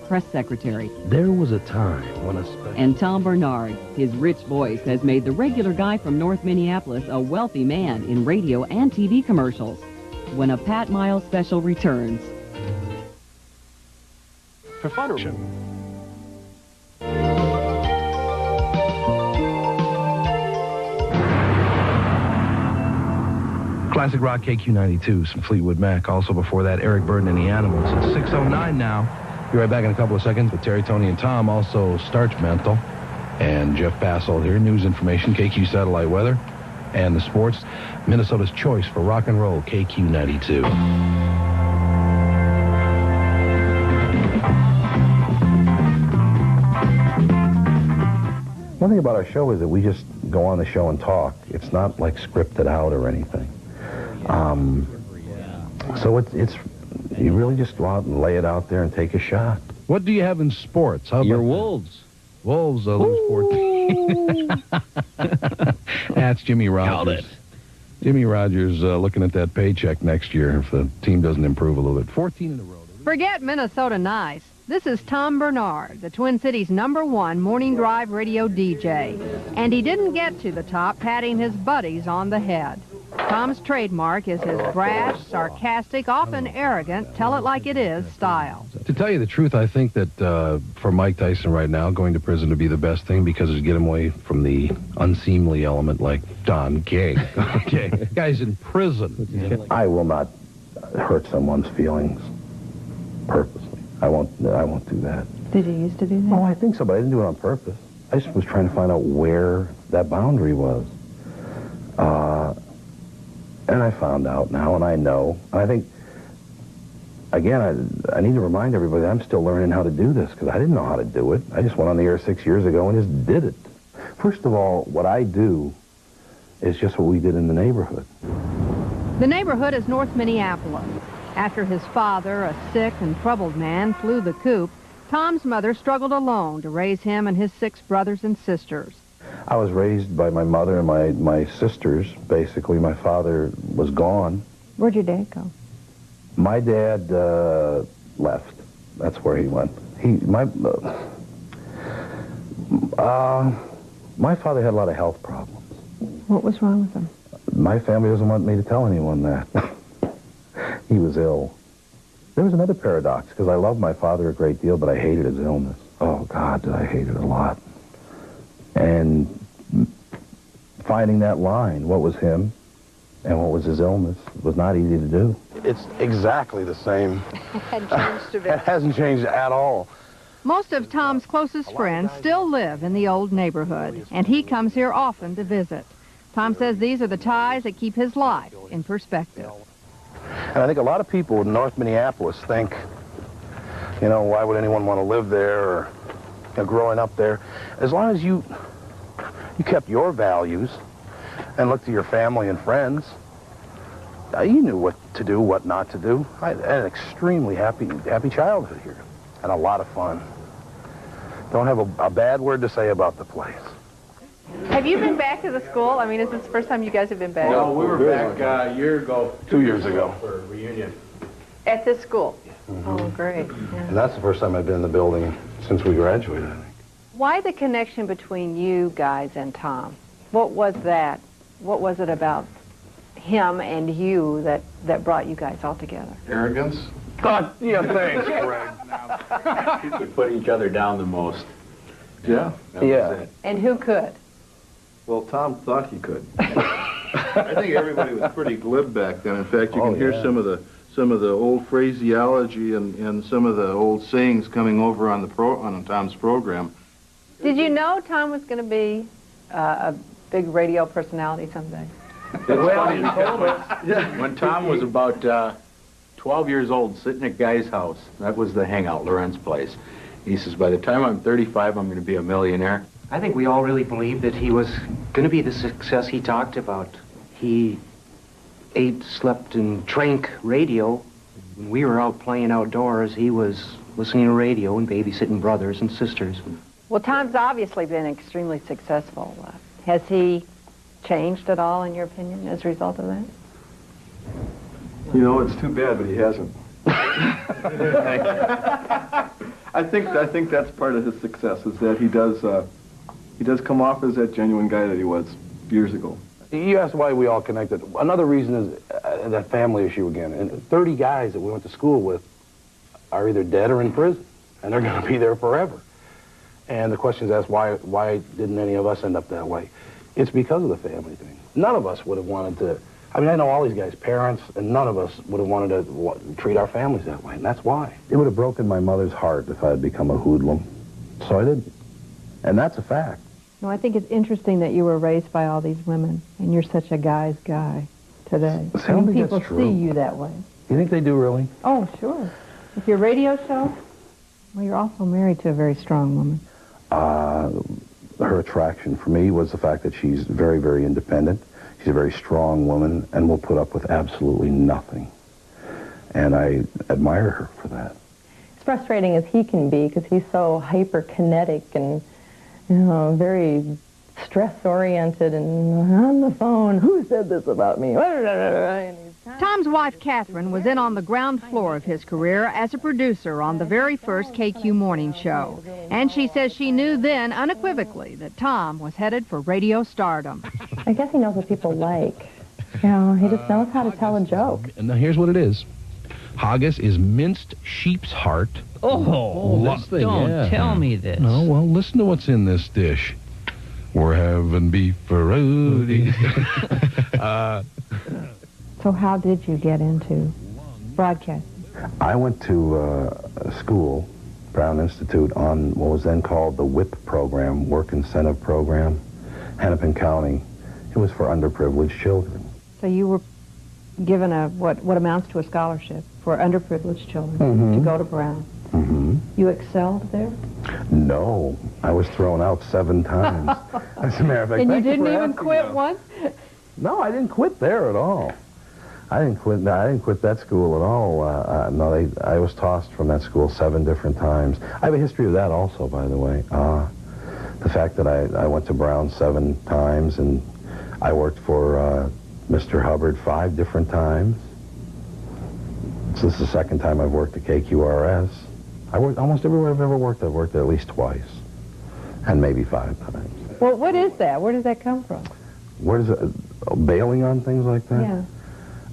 press secretary. There was a time when And Tom Barnard, his rich voice has made the regular guy from North Minneapolis a wealthy man in radio and TV commercials. When a Pat Miles special returns. For photo. Classic Rock KQ92, some Fleetwood Mac. Also before that, Eric Burden and the Animals. It's 6:09 now. Be right back in a couple of seconds with Terry, Tony, and Tom. Also, Starch Menthol. And Jeff Passold here. News information, KQ Satellite Weather. And the sports. Minnesota's choice for rock and roll, KQ92. One thing about our show is that we just go on the show and talk. It's not like scripted out or anything. So it's you really just go out and lay it out there and take a shot. What do you have in sports? How about your Wolves? Wolves lose 14. That's Jimmy Rogers. Jimmy Rogers looking at that paycheck next year if the team doesn't improve a little bit. 14 in a row. Forget Minnesota nice. This is Tom Barnard, the Twin Cities' #1 morning drive radio DJ. And he didn't get to the top patting his buddies on the head. Tom's trademark is his brash, sarcastic, often arrogant, tell-it-like-it-is style. To tell you the truth, I think that for Mike Tyson right now, going to prison would be the best thing because it'd get him away from the unseemly element like Don King. Okay, guy's in prison. I will not hurt someone's feelings purposely. I won't do that. Did you used to do that? Oh, I think so, but I didn't do it on purpose. I just was trying to find out where that boundary was. And I found out now, and I know. And I think, again, I need to remind everybody that I'm still learning how to do this, because I didn't know how to do it. I just went on the air 6 years ago and just did it. First of all, what I do is just what we did in the neighborhood. The neighborhood is North Minneapolis. After his father, a sick and troubled man, flew the coop, Tom's mother struggled alone to raise him and his 6 brothers and sisters. I was raised by my mother and my sisters, basically. My father was gone. Where'd your dad go? My dad left. That's where he went. My father had a lot of health problems. What was wrong with him? My family doesn't want me to tell anyone that. He was ill. There was another paradox, because I loved my father a great deal, but I hated his illness. Oh, God, did I hate it a lot. And finding that line, what was him and what was his illness, was not easy to do. It's exactly the same. It hadn't changed a bit. It hasn't changed at all. Most of Tom's closest friends still live in the old neighborhood, and he comes here often to visit. Tom says these are the ties that keep his life in perspective. And I think a lot of people in North Minneapolis think, you know, why would anyone want to live there or growing up there? As long as you kept your values and looked to your family and friends, you knew what to do, what not to do. I had an extremely happy childhood here and a lot of fun. Don't have a bad word to say about the place. Have you been back to the school? I mean, is this the first time you guys have been back? No, we were back a year ago. 2 years ago. For a reunion. At this school? Mm-hmm. Oh, great. Yeah. And that's the first time I've been in the building since we graduated, I think. Why the connection between you guys and Tom? What was that? What was it about him and you that brought you guys all together? Arrogance? God, yeah, thanks, Greg. We put each other down the most. Yeah. That was it. And who could? Well, Tom thought he could. I think everybody was pretty glib back then. In fact, you can hear some of the old phraseology and some of the old sayings coming over on Tom's program. Did you know Tom was going to be a big radio personality someday? When Tom was about 12 years old, sitting at Guy's house, that was the hangout, Lorentz place. He says, by the time I'm 35, I'm going to be a millionaire. I think we all really believed that he was going to be the success he talked about. He ate, slept, and drank radio. When we were out playing outdoors, he was listening to radio and babysitting brothers and sisters. Well, Tom's obviously been extremely successful. Has he changed at all, in your opinion, as a result of that? You know, it's too bad, but he hasn't. I think that's part of his success, is that he does come off as that genuine guy that he was years ago. You asked why we all connected. Another reason is that family issue again. And 30 guys that we went to school with are either dead or in prison, and they're going to be there forever. And the question is asked, why didn't any of us end up that way? It's because of the family thing. None of us would have wanted to. I mean, I know all these guys' parents, and none of us would have wanted to treat our families that way, and that's why. It would have broken my mother's heart if I had become a hoodlum. So I didn't. And that's a fact. No, I think it's interesting that you were raised by all these women, and you're such a guy's guy today. I don't think people that's true. see you that way. You think they do, really? Oh, sure. With your radio show, well, you're also married to a very strong woman. Her attraction for me was the fact that she's very, very independent. She's a very strong woman and will put up with absolutely nothing. And I admire her for that. As frustrating as he can be, because he's so hyperkinetic and, you know, very stress-oriented and on the phone, who said this about me? Tom's wife, Kathryn, was in on the ground floor of his career as a producer on the very first KQ morning show. And she says she knew then unequivocally that Tom was headed for radio stardom. I guess he knows what people like. You know, he just knows how to tell a joke. And now here's what it is. Haggis is minced sheep's heart. Don't tell me this. No, well, listen to what's in this dish. We're having beef Rudy. So how did you get into broadcasting? I went to school, Brown Institute, on what was then called the WIP program, Work Incentive Program, Hennepin County. It was for underprivileged children. So you were given what amounts to a scholarship for underprivileged children to go to Brown. Mm-hmm. You excelled there? No, I was thrown out 7 times. As a matter of fact, And you thank didn't for even asking quit that. once? No, I didn't quit there at all. I didn't quit that school at all. No, I was tossed from that school 7 different times. I have a history of that also, by the way. The fact that I went to Brown 7 times, and I worked for Mr. Hubbard 5 different times. So this is the 2nd time I've worked at KQRS. I worked almost everywhere I've ever worked. I've worked there at least twice, and maybe 5 times. Well, what is that? Where does that come from? Where does it, bailing on things like that? Yeah.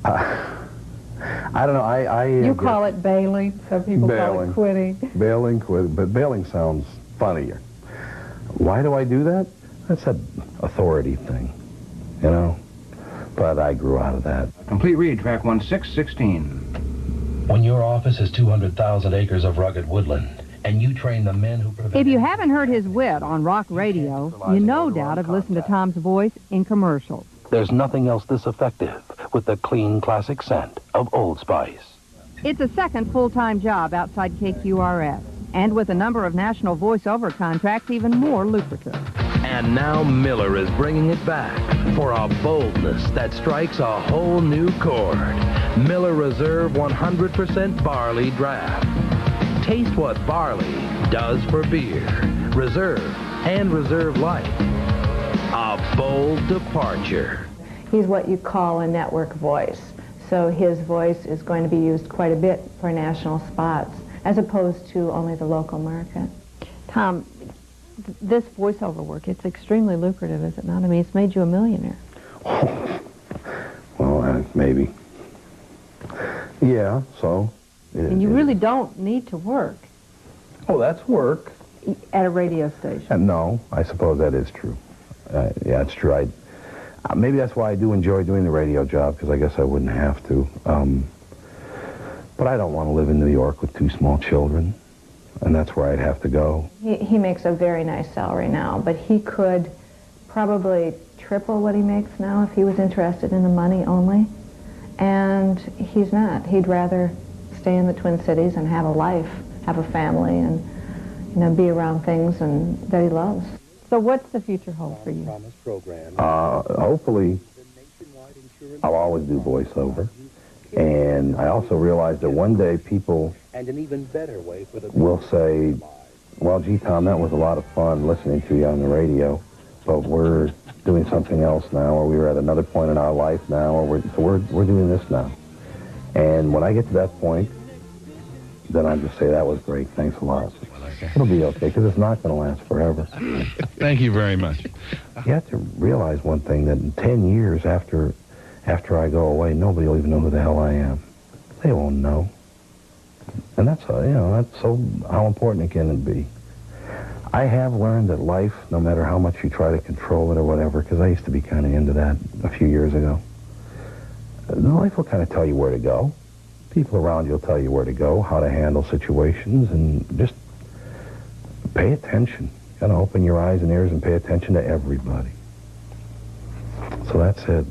I don't know. You call it bailing. Some people call it quitting. Bailing, quitting. But bailing sounds funnier. Why do I do that? That's an authority thing, you know? But I grew out of that. Complete read, track 1616. When your office has 200,000 acres of rugged woodland, and you train the men who prevent... If you haven't heard his wit on rock radio, you no doubt have listened to Tom's voice in commercials. There's nothing else this effective with the clean, classic scent of Old Spice. It's a second full-time job outside KQRS, and with a number of national voiceover contracts, even more lucrative. And now Miller is bringing it back for a boldness that strikes a whole new chord. Miller Reserve 100% Barley Draft. Taste what barley does for beer. Reserve and Reserve Light. A bold departure. He's what you call a network voice. So his voice is going to be used quite a bit for national spots, as opposed to only the local market. Tom, this voiceover work, it's extremely lucrative, is it not? I mean, it's made you a millionaire. Well, maybe. Yeah, so. And you really don't need to work. Oh, that's work. At a radio station. No, I suppose that is true. Yeah, it's true. Maybe that's why I do enjoy doing the radio job, because I guess I wouldn't have to. But I don't want to live in New York with 2 small children, and that's where I'd have to go. He makes a very nice salary now, but he could probably triple what he makes now if he was interested in the money only. And he's not. He'd rather stay in the Twin Cities and have a life, have a family, and be around things that he loves. So what's the future hold for you? Hopefully, I'll always do voiceover. And I also realize that one day people will say, well, gee, Tom, that was a lot of fun listening to you on the radio, but we're doing something else now, or we were at another point in our life now, or we're doing this now. And when I get to that point, then I'd just say, that was great, thanks a lot. It'll be okay, because it's not going to last forever. Thank you very much. You have to realize one thing, that in 10 years after I go away, nobody will even know who the hell I am. They won't know. And that's, that's so how important it can be. I have learned that life, no matter how much you try to control it or whatever, because I used to be kind of into that a few years ago, life will kind of tell you where to go. People around you will tell you where to go, how to handle situations, and just pay attention. You gotta open your eyes and ears and pay attention to everybody. So that's it.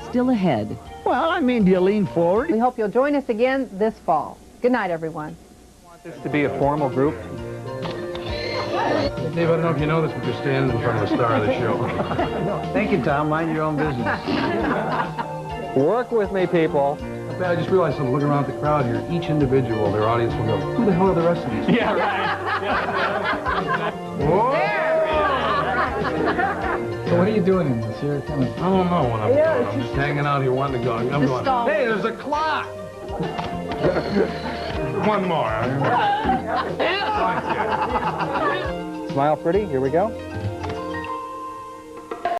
Still ahead. Well, I mean, do you lean forward? We hope you'll join us again this fall. Good night, everyone. Want this to be a formal group? Dave, I don't know if you know this, but you're standing in front of the star of the show. Thank you, Tom. Mind your own business. Work with me, people. I just realized, I'm looking around at the crowd here, each individual, their audience will go, who the hell are the rest of these? Yeah, right. Whoa! So what are you doing in this here? Kind of... I don't know what I'm doing. I'm just hanging out here wanting to go. I'm going, hey, there's a clock! One more. Smile pretty. Here we go.